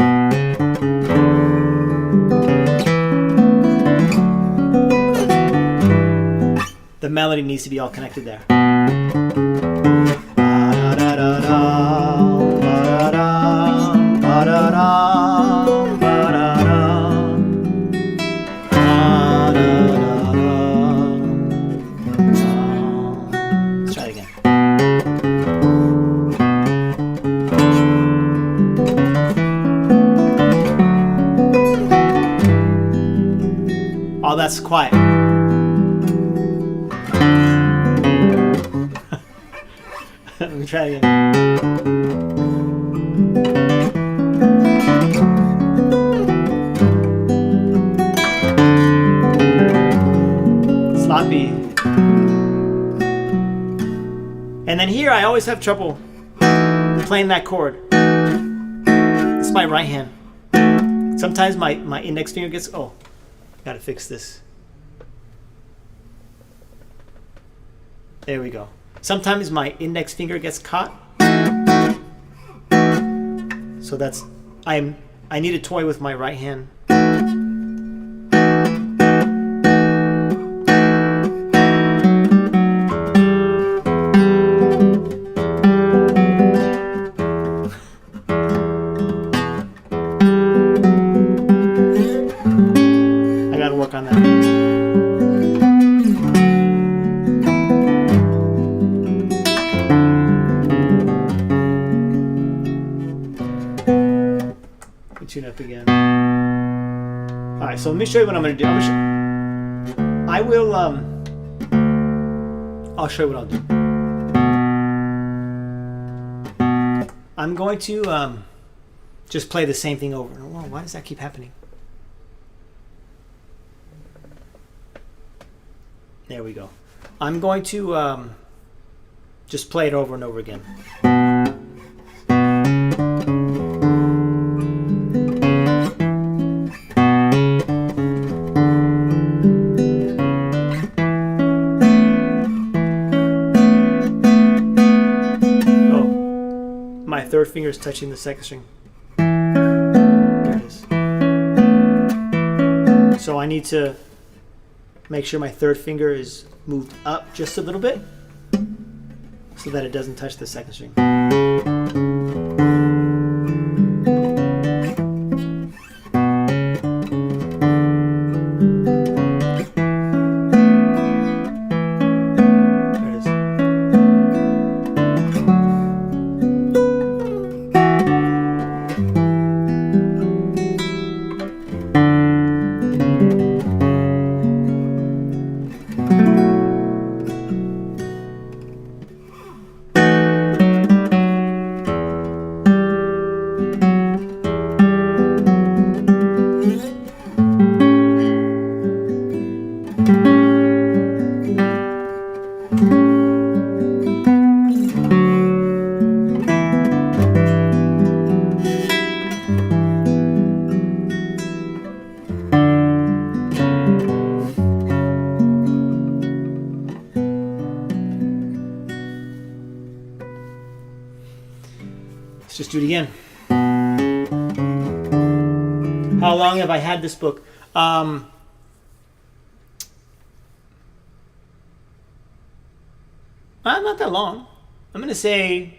The melody needs to be all connected there. Let's try it again. Oh, that's quiet. Let me try it again. Sloppy. And then here I always have trouble playing that chord. It's my right hand. Sometimes my index finger gets, oh, gotta fix this. There we go. Sometimes my index finger gets caught. So that's, I need to toy with my right hand. I gotta work on that. Tune up again. All right, so let me show you what I'm going to do. I'll show you what I'll do. I'm going to just play the same thing over. Oh, why does that keep happening? There we go. I'm going to just play it over and over again. My third finger is touching the second string. There it is. So I need to make sure my third finger is moved up just a little bit so that it doesn't touch the second string. do it again. How long have I had this book? Not that long. I'm going to say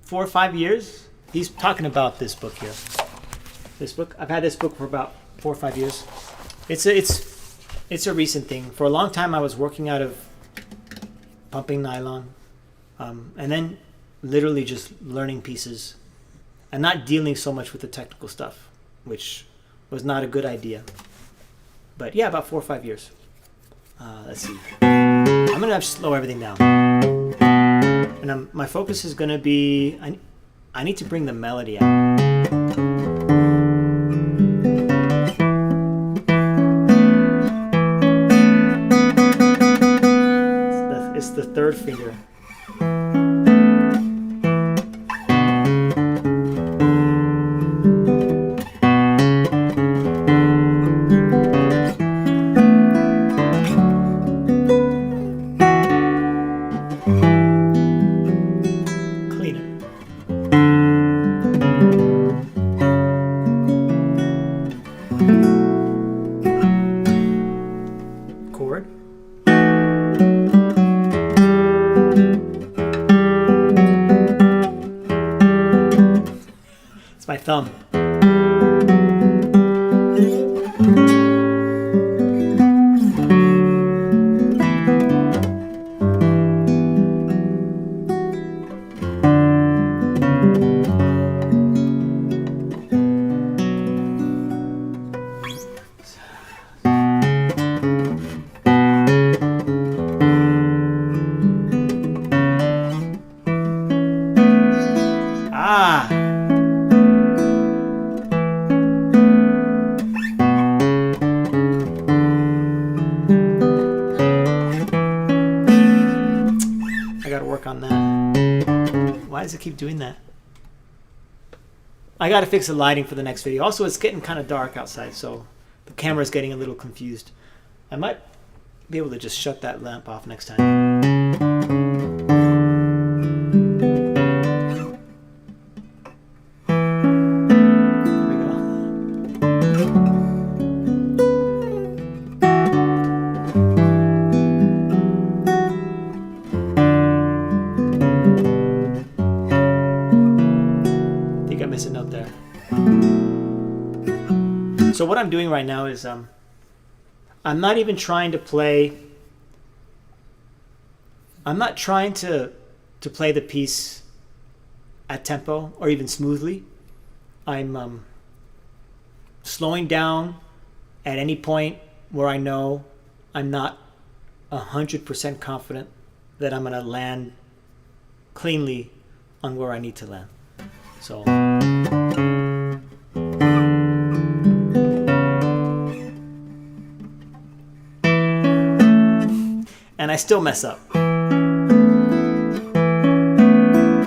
4 or 5 years. He's talking about this book here. This book. I've had this book for about 4 or 5 years. It's a recent thing. For a long time, I was working out of pumping nylon, and then literally just learning pieces and not dealing so much with the technical stuff, which was not a good idea. But yeah, about 4 or 5 years. Let's see. I'm gonna have to slow everything down, and my focus is gonna be. I need to bring the melody out. It's the third finger. Chord. It's my thumb. On that. Why does it keep doing that? I gotta fix the lighting for the next video. Also, it's getting kind of dark outside, so the camera's getting a little confused. I might be able to just shut that lamp off next time. A note there. So what I'm doing right now is I'm not even trying to play. I'm not trying to play the piece at tempo or even smoothly. I'm slowing down at any point where I know I'm not 100% confident that I'm going to land cleanly on where I need to land. So and I still mess up. How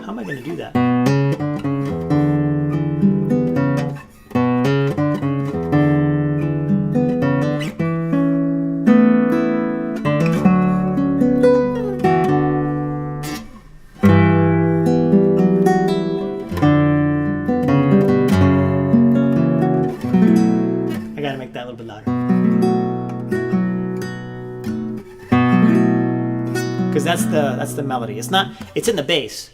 am I going to do that? I got to make that a little bit louder. Because that's the melody. It's in the bass,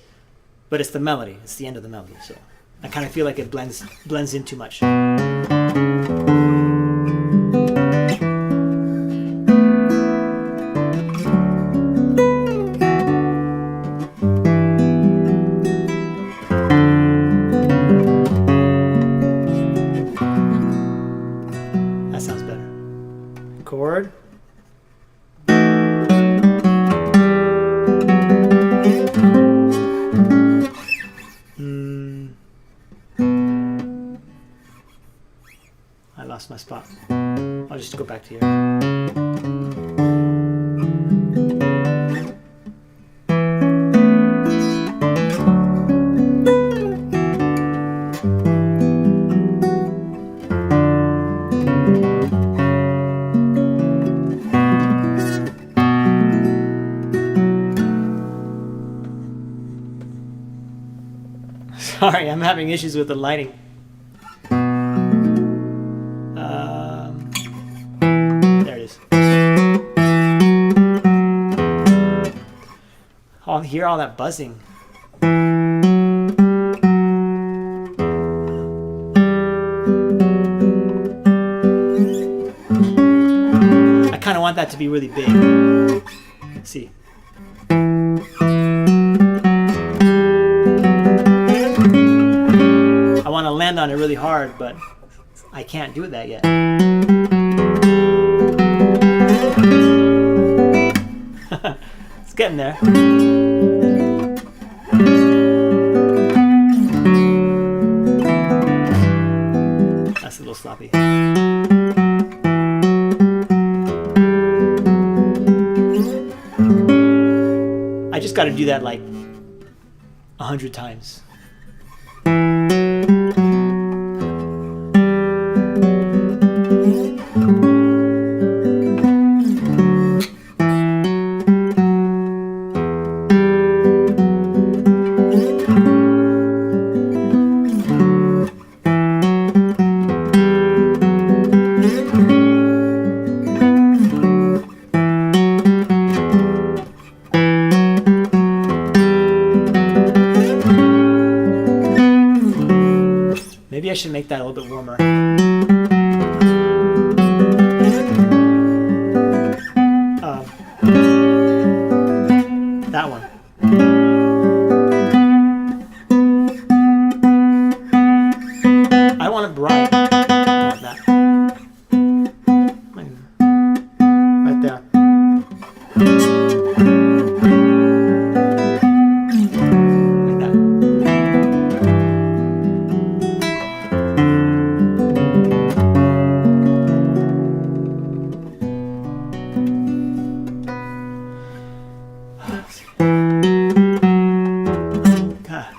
but it's the melody. It's the end of the melody. So I kind of feel like it blends in too much. That sounds better. Chord. I lost my spot. I'll just go back to here. having issues with the lighting. There it is. I'll hear all that buzzing. I kind of want that to be really big. Let's see. I want to land on it really hard, but I can't do that yet. It's getting there. That's a little sloppy. I just got to do that like 100 times. Maybe I should make that a little bit warmer. That one. I want it bright. I want that. Right there. Like that. God.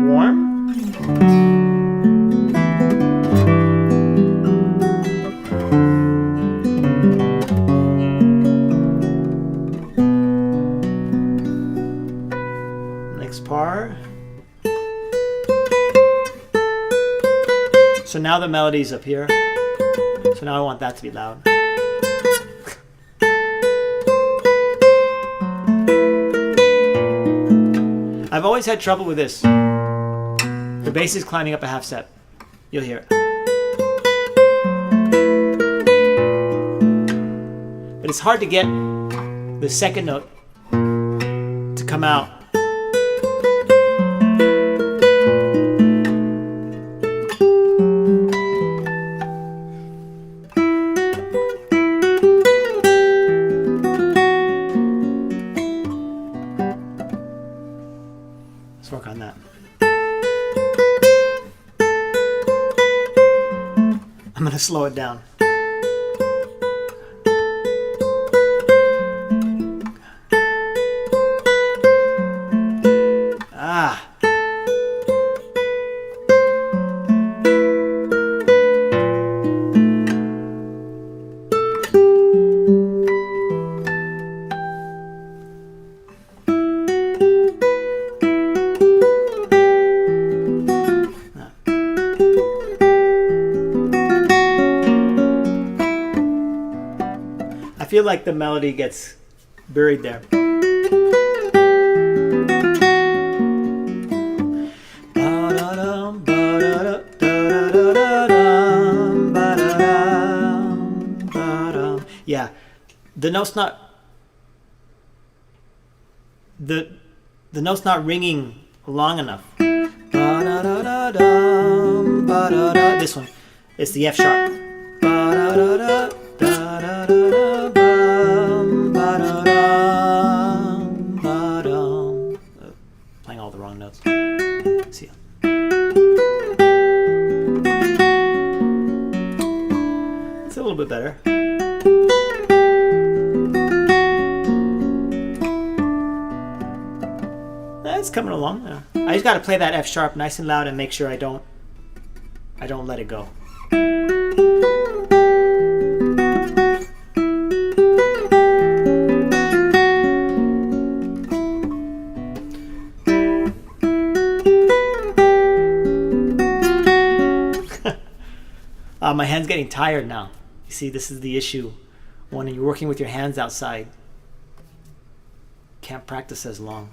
Warm? Next part. So now the melody's up here. So now I want that to be loud. I've always had trouble with this. The bass is climbing up a half step. You'll hear it. But it's hard to get the second note to come out. Let's work on that. I'm going to slow it down. Ah. I feel like the melody gets buried there. Yeah, the note's not the note's not ringing long enough. This one, it's the F sharp. Playing all the wrong notes. See. It's a little bit better. It's coming along. Yeah. I just got to play that F sharp nice and loud and make sure I don't let it go. my hand's getting tired now. You see, this is the issue when you're working with your hands outside. Can't practice as long.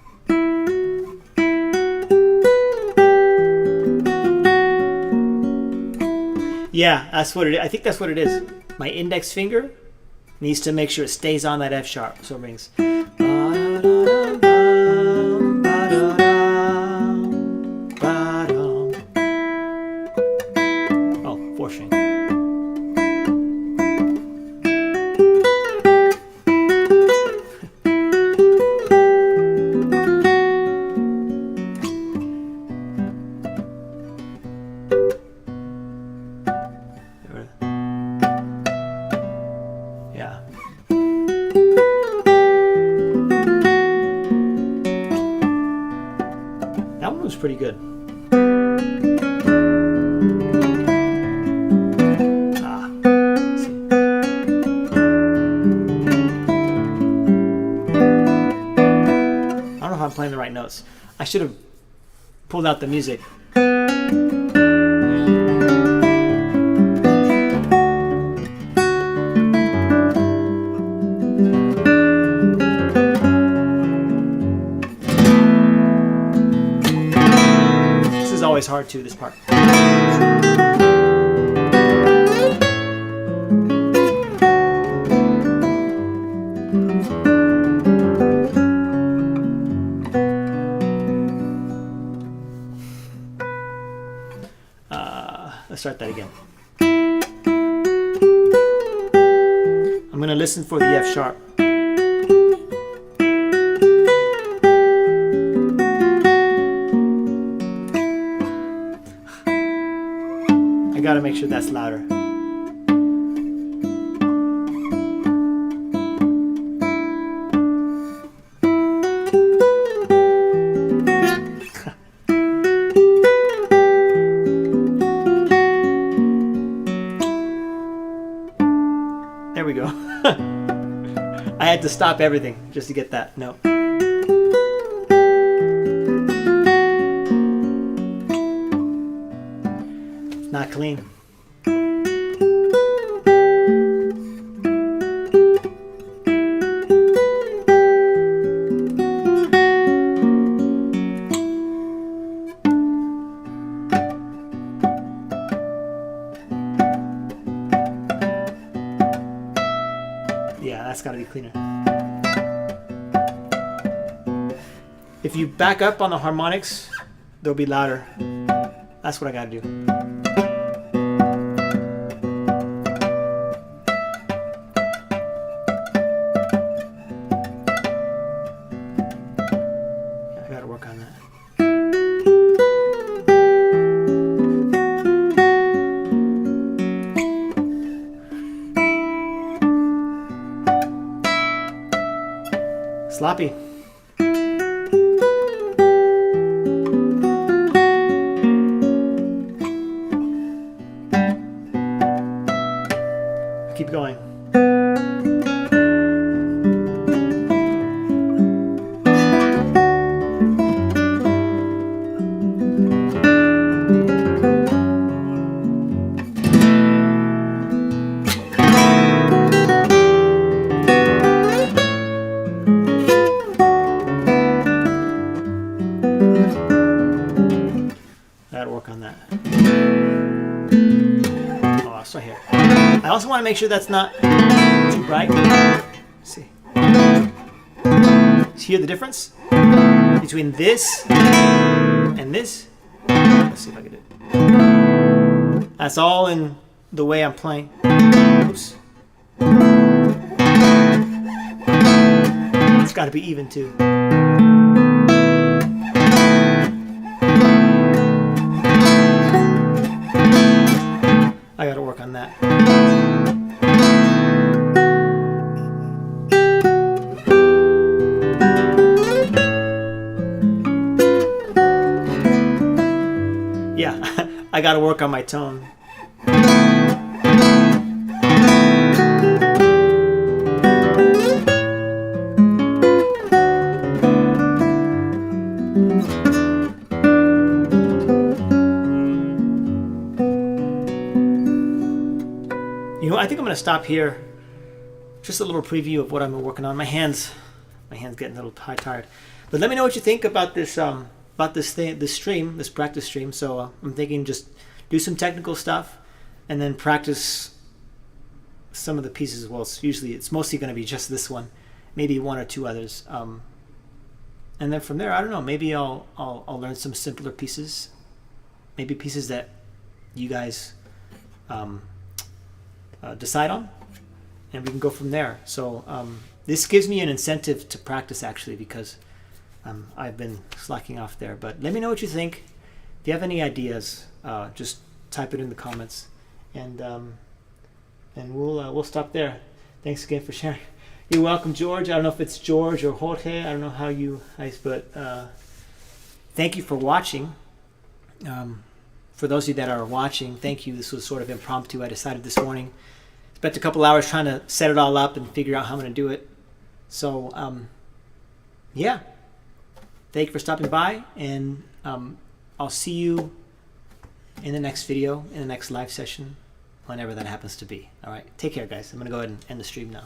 Yeah, that's what it is. I think that's what it is. My index finger needs to make sure it stays on that F sharp. So it rings. Oh, four string. Yeah. That one was pretty good. Let's see. I don't know if I'm playing the right notes. I should have pulled out the music. Always hard too, this part. Let's start that again. I'm going to listen for the F sharp. I gotta make sure that's louder. There we go. I had to stop everything just to get that note. Not clean. Yeah, that's got to be cleaner. If you back up on the harmonics, they'll be louder. That's what I got to do. I got to work on that. Sloppy. Keep going. Gotta work on that. Oh, it's right here. I also want to make sure that's not too bright. Let's see. Hear the difference between this and this? Let's see if I can do it. That's all in the way I'm playing. Oops. It's got to be even too. I gotta work on that. Yeah, I gotta work on my tone. to stop here. Just a little preview of what I'm working on. My hands getting a little tired. But let me know what you think about this this practice stream. So I'm thinking just do some technical stuff and then practice some of the pieces as well. It's mostly going to be just this one, maybe one or two others. And then from there, I don't know, maybe I'll learn some simpler pieces, maybe pieces that you guys decide on, and we can go from there. So this gives me an incentive to practice, actually, because I've been slacking off there. But let me know what you think. If you have any ideas, just type it in the comments, and we'll stop there. Thanks again for sharing. You're welcome, George. I don't know if it's George or Jorge. I don't know how you guys, but thank you for watching. For those of you that are watching, thank you. This was sort of impromptu. I decided this morning. Spent a couple hours trying to set it all up and figure out how I'm going to do it. So, yeah. Thank you for stopping by, and I'll see you in the next video, in the next live session, whenever that happens to be. All right. Take care, guys. I'm going to go ahead and end the stream now.